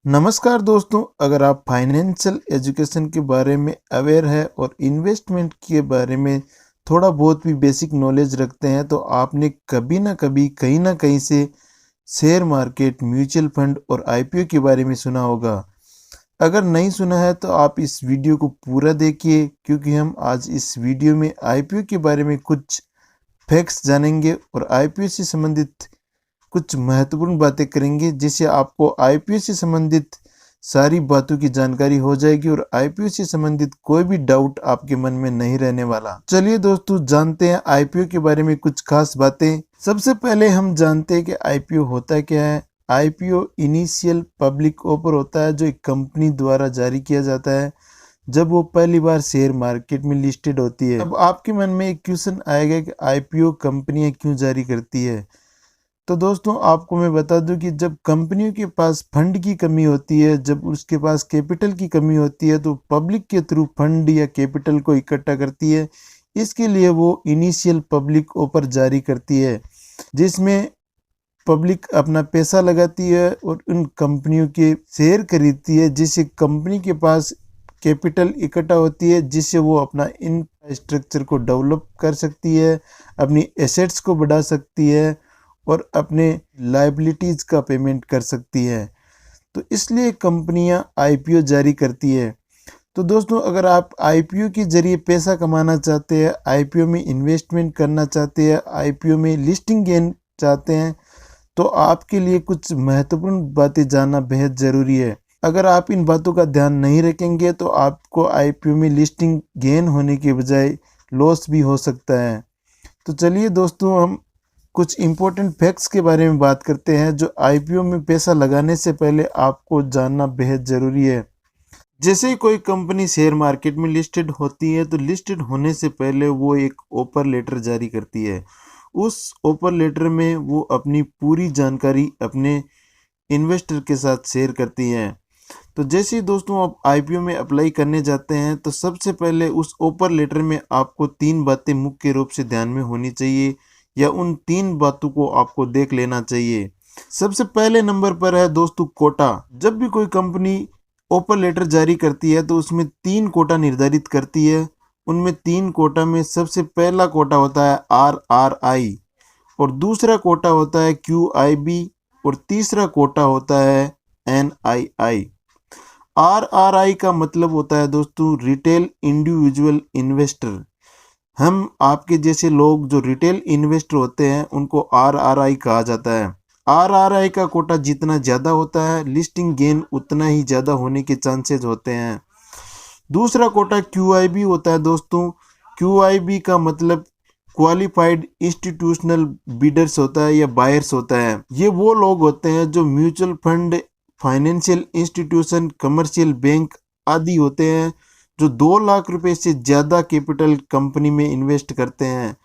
नमस्कार दोस्तों, अगर आप फाइनेंशियल एजुकेशन के बारे में अवेयर है और इन्वेस्टमेंट के बारे में थोड़ा बहुत भी बेसिक नॉलेज रखते हैं तो आपने कभी ना कभी कहीं ना कहीं से शेयर मार्केट, म्यूचुअल फंड और आईपीओ के बारे में सुना होगा। अगर नहीं सुना है तो आप इस वीडियो को पूरा देखिए, क्योंकि हम आज इस वीडियो में आईपीओ के बारे में कुछ फैक्ट्स जानेंगे और आईपीओ से संबंधित कुछ महत्वपूर्ण बातें करेंगे, जिससे आपको आईपीओ से संबंधित सारी बातों की जानकारी हो जाएगी और आईपीओ से संबंधित कोई भी डाउट आपके मन में नहीं रहने वाला। चलिए दोस्तों, जानते हैं आईपीओ के बारे में कुछ खास बातें। सबसे पहले हम जानते हैं कि आईपीओ होता क्या है। आईपीओ इनिशियल पब्लिक ऑफर होता है, जो एक कंपनी द्वारा जारी किया जाता है जब वो पहली बार शेयर मार्केट में लिस्टेड होती है। अब आपके मन में एक क्वेश्चन आएगा कि आईपीओ कंपनियां क्यों जारी करती है। तो दोस्तों, आपको मैं बता दूं कि जब कंपनियों के पास फंड की कमी होती है, जब उसके पास कैपिटल की कमी होती है, तो पब्लिक के थ्रू फंड या कैपिटल को इकट्ठा करती है। इसके लिए वो इनिशियल पब्लिक ऑफर जारी करती है, जिसमें पब्लिक अपना पैसा लगाती है और उन कंपनियों के शेयर खरीदती है, जिससे कंपनी के पास कैपिटल इकट्ठा होती है, जिससे वो अपना इंफ्रास्ट्रक्चर को डेवलप कर सकती है, अपनी एसेट्स को बढ़ा सकती है और अपने लायबिलिटीज़ का पेमेंट कर सकती है। तो इसलिए कंपनियां आईपीओ जारी करती है। तो दोस्तों, अगर आप आईपीओ के जरिए पैसा कमाना चाहते हैं, आईपीओ में इन्वेस्टमेंट करना चाहते हैं, आईपीओ में लिस्टिंग गेन चाहते हैं, तो आपके लिए कुछ महत्वपूर्ण बातें जानना बेहद ज़रूरी है। अगर आप इन बातों का ध्यान नहीं रखेंगे तो आपको आईपीओ में लिस्टिंग गेन होने के बजाय लॉस भी हो सकता है। तो चलिए दोस्तों, हम कुछ इम्पोर्टेंट फैक्ट्स के बारे में बात करते हैं, जो आईपीओ में पैसा लगाने से पहले आपको जानना बेहद ज़रूरी है। जैसे ही कोई कंपनी शेयर मार्केट में लिस्टेड होती है, तो लिस्टेड होने से पहले वो एक ऑफर लेटर जारी करती है। उस ऑफर लेटर में वो अपनी पूरी जानकारी अपने इन्वेस्टर के साथ शेयर करती हैं। तो जैसे ही दोस्तों आप आईपीओ में अप्लाई करने जाते हैं, तो सबसे पहले उस ऑफर लेटर में आपको 3 बातें मुख्य रूप से ध्यान में होनी चाहिए, या उन 3 बातों को आपको देख लेना चाहिए। सबसे पहले नंबर पर है दोस्तों कोटा। जब भी कोई कंपनी ऑफर लेटर जारी करती है तो उसमें 3 कोटा निर्धारित करती है। उनमें 3 कोटा में सबसे पहला कोटा होता है RRI, और दूसरा कोटा होता है QIB, और तीसरा कोटा होता है NII। RRI का मतलब होता है दोस्तों रिटेल इंडिविजुअल इन्वेस्टर। हम आपके जैसे लोग जो रिटेल इन्वेस्टर होते हैं उनको RRI कहा जाता है। RRI का कोटा जितना ज़्यादा होता है, लिस्टिंग गेन उतना ही ज़्यादा होने के चांसेस होते हैं। दूसरा कोटा QIB होता है दोस्तों। QIB का मतलब क्वालिफाइड इंस्टीट्यूशनल बिडर्स होता है या बायर्स होता है। ये वो लोग होते हैं जो mutual fund, financial institution, commercial bank आदि होते हैं, जो 2 लाख रुपए से ज़्यादा कैपिटल कंपनी में इन्वेस्ट करते हैं।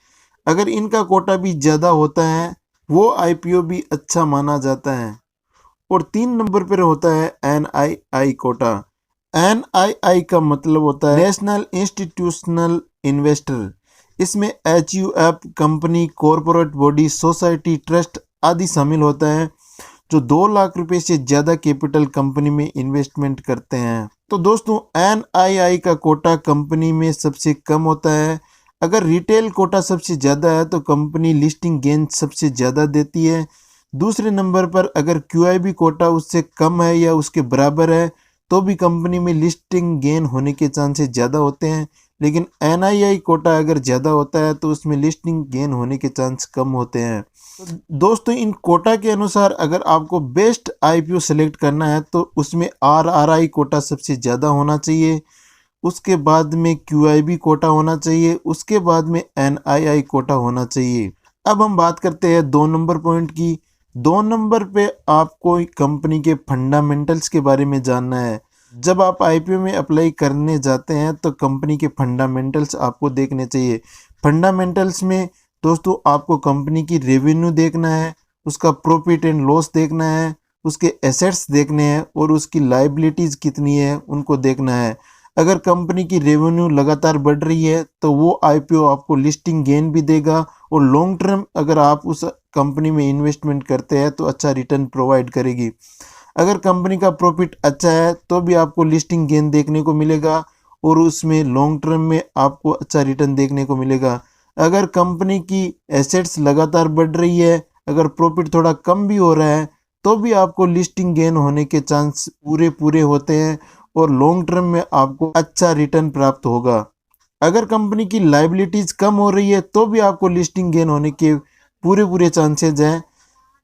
अगर इनका कोटा भी ज़्यादा होता है, वो आईपीओ भी अच्छा माना जाता है। और 3 नंबर पर होता है NII कोटा। NII का मतलब होता है नेशनल इंस्टीट्यूशनल इन्वेस्टर। इसमें HUF, company, corporate body, society, trust आदि शामिल होता है, जो 2 लाख रुपए से ज़्यादा कैपिटल कंपनी में इन्वेस्टमेंट करते हैं। तो दोस्तों, NII का कोटा कंपनी में सबसे कम होता है। अगर रिटेल कोटा सबसे ज़्यादा है तो कंपनी लिस्टिंग गेन सबसे ज़्यादा देती है। दूसरे नंबर पर अगर QIB कोटा उससे कम है या उसके बराबर है तो भी कंपनी में लिस्टिंग गेन होने के चांसेस ज़्यादा होते हैं। लेकिन NII कोटा अगर ज़्यादा होता है तो उसमें लिस्टिंग गेन होने के चांस कम होते हैं। तो दोस्तों, इन कोटा के अनुसार अगर आपको बेस्ट आईपीओ सेलेक्ट करना है तो उसमें RRI कोटा सबसे ज़्यादा होना चाहिए, उसके बाद में QIB कोटा होना चाहिए, उसके बाद में NII कोटा होना चाहिए। अब हम बात करते हैं 2 नंबर पॉइंट की। 2 नंबर पे आपको कंपनी के फंडामेंटल्स के बारे में जानना है। जब आप आईपीओ में अप्लाई करने जाते हैं तो कंपनी के फंडामेंटल्स आपको देखने चाहिए। फंडामेंटल्स में दोस्तों आपको कंपनी की रेवेन्यू देखना है, उसका प्रॉफिट एंड लॉस देखना है, उसके एसेट्स देखने हैं और उसकी लायबिलिटीज़ कितनी है उनको देखना है। अगर कंपनी की रेवेन्यू लगातार बढ़ रही है तो वो आईपीओ आपको लिस्टिंग गेन भी देगा, और लॉन्ग टर्म अगर आप उस कंपनी में इन्वेस्टमेंट करते हैं तो अच्छा रिटर्न प्रोवाइड करेगी। अगर कंपनी का प्रॉफिट अच्छा है तो भी आपको लिस्टिंग गेन देखने को मिलेगा और उसमें लॉन्ग टर्म में आपको अच्छा रिटर्न देखने को मिलेगा। अगर कंपनी की एसेट्स लगातार बढ़ रही है, अगर प्रॉफिट थोड़ा कम भी हो रहा है, तो भी आपको लिस्टिंग गेन होने के चांस पूरे पूरे होते हैं और लॉन्ग टर्म में आपको अच्छा रिटर्न प्राप्त होगा। अगर कंपनी की लायबिलिटीज कम हो रही है तो भी आपको लिस्टिंग गेन होने के पूरे पूरे चांसेज हैं,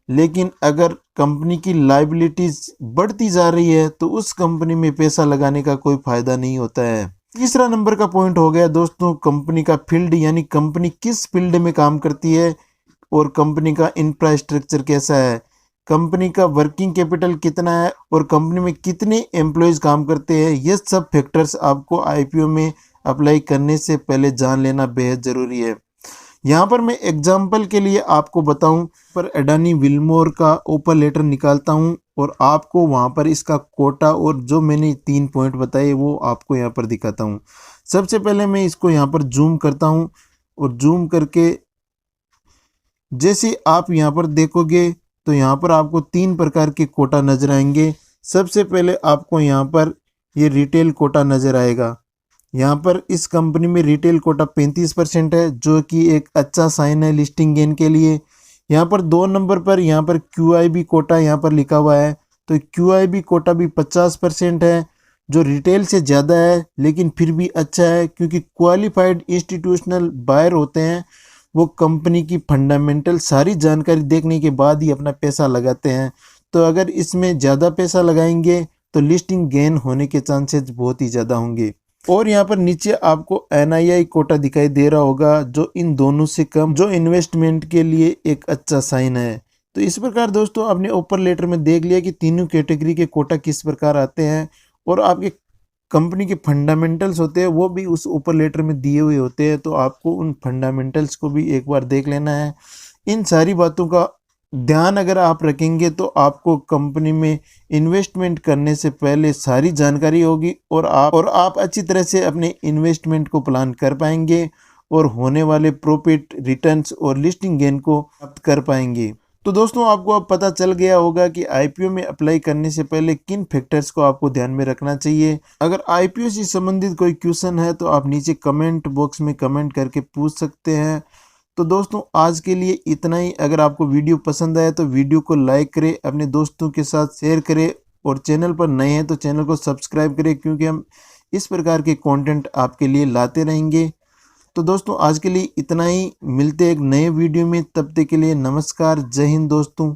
लेकिन अगर कंपनी की लायबिलिटीज बढ़ती जा रही है तो उस कंपनी में पैसा लगाने का कोई फायदा नहीं होता है। तीसरा नंबर का पॉइंट हो गया दोस्तों कंपनी का फील्ड, यानी कंपनी किस फील्ड में काम करती है और कंपनी का इंफ्रास्ट्रक्चर कैसा है, कंपनी का वर्किंग कैपिटल कितना है और कंपनी में कितने एम्प्लॉयज काम करते हैं। ये सब फैक्टर्स आपको आईपीओ में अप्लाई करने से पहले जान लेना बेहद ज़रूरी है। यहाँ पर मैं एग्जाम्पल के लिए आपको बताऊं, पर अडानी विल्मोर का ऑफर लेटर निकालता हूं और आपको वहाँ पर इसका कोटा और जो मैंने 3 पॉइंट बताए वो आपको यहाँ पर दिखाता हूँ। सबसे पहले मैं इसको यहाँ पर जूम करता हूँ और जूम करके जैसे आप यहाँ पर देखोगे तो यहाँ पर आपको 3 प्रकार के कोटा नजर आएंगे। सबसे पहले आपको यहाँ पर ये रिटेल कोटा नजर आएगा। यहाँ पर इस कंपनी में रिटेल कोटा 35% है, जो कि एक अच्छा साइन है लिस्टिंग गेन के लिए। यहाँ पर 2 नंबर पर यहाँ पर QIB कोटा यहाँ पर लिखा हुआ है, तो QIB कोटा भी 50% है, जो रिटेल से ज़्यादा है लेकिन फिर भी अच्छा है, क्योंकि क्वालिफाइड इंस्टीट्यूशनल बायर होते हैं, वो कंपनी की फंडामेंटल सारी जानकारी देखने के बाद ही अपना पैसा लगाते हैं। तो अगर इसमें ज़्यादा पैसा लगाएंगे तो लिस्टिंग गेन होने के चांसेस बहुत ही ज़्यादा होंगे। और यहाँ पर नीचे आपको NII कोटा दिखाई दे रहा होगा, जो इन दोनों से कम, जो इन्वेस्टमेंट के लिए एक अच्छा साइन है। तो इस प्रकार दोस्तों आपने ऑफर लेटर में देख लिया कि तीनों कैटेगरी के कोटा किस प्रकार आते हैं और आपके कंपनी के फंडामेंटल्स होते हैं वो भी उस ऑफर लेटर में दिए हुए होते हैं, तो आपको उन फंडामेंटल्स को भी एक बार देख लेना है। इन सारी बातों का ध्यान अगर आप रखेंगे तो आपको कंपनी में इन्वेस्टमेंट करने से पहले सारी जानकारी होगी और आप अच्छी तरह से अपने इन्वेस्टमेंट को प्लान कर पाएंगे और होने वाले प्रॉफिट, रिटर्न्स और लिस्टिंग गेन को प्राप्त कर पाएंगे। तो दोस्तों आपको अब पता चल गया होगा कि आईपीओ में अप्लाई करने से पहले किन फैक्टर्स को आपको ध्यान में रखना चाहिए। अगर आईपीओ से संबंधित कोई क्वेश्चन है तो आप नीचे कमेंट बॉक्स में कमेंट करके पूछ सकते हैं। तो दोस्तों आज के लिए इतना ही। अगर आपको वीडियो पसंद आया तो वीडियो को लाइक करें, अपने दोस्तों के साथ शेयर करें और चैनल पर नए हैं तो चैनल को सब्सक्राइब करें, क्योंकि हम इस प्रकार के कंटेंट आपके लिए लाते रहेंगे। तो दोस्तों आज के लिए इतना ही, मिलते हैं एक नए वीडियो में, तब तक के लिए नमस्कार, जय हिंद दोस्तों।